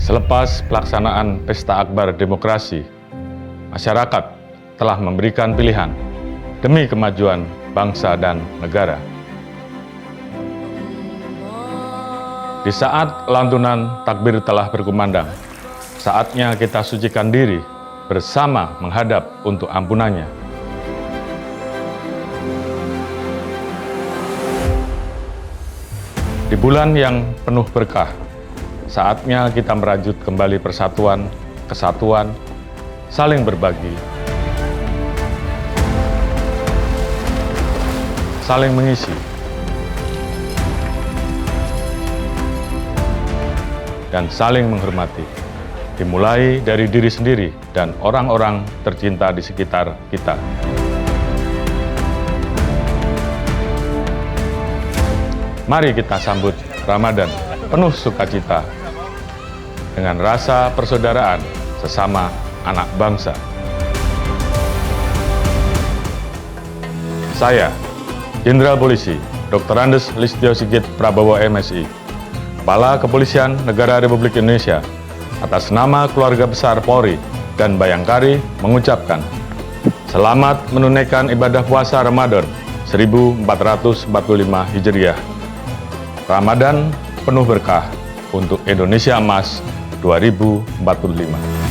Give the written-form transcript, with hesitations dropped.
Selepas pelaksanaan Pesta Akbar Demokrasi, masyarakat telah memberikan pilihan demi kemajuan bangsa dan negara. Di saat lantunan takbir telah berkumandang, saatnya kita sucikan diri bersama menghadap untuk ampunannya. Di bulan yang penuh berkah, saatnya kita merajut kembali persatuan, kesatuan, saling berbagi, saling mengisi, dan saling menghormati, dimulai dari diri sendiri dan orang-orang tercinta di sekitar kita. Mari kita sambut Ramadan penuh sukacita dengan rasa persaudaraan sesama anak bangsa. Saya, Jenderal Polisi Dr. Andes Listio Sigit Prabowo MSI, Kepala Kepolisian Negara Republik Indonesia, atas nama keluarga besar Polri dan Bayangkari mengucapkan selamat menunaikan ibadah puasa Ramadan 1445 Hijriah. Ramadan penuh berkah untuk Indonesia Emas 2045.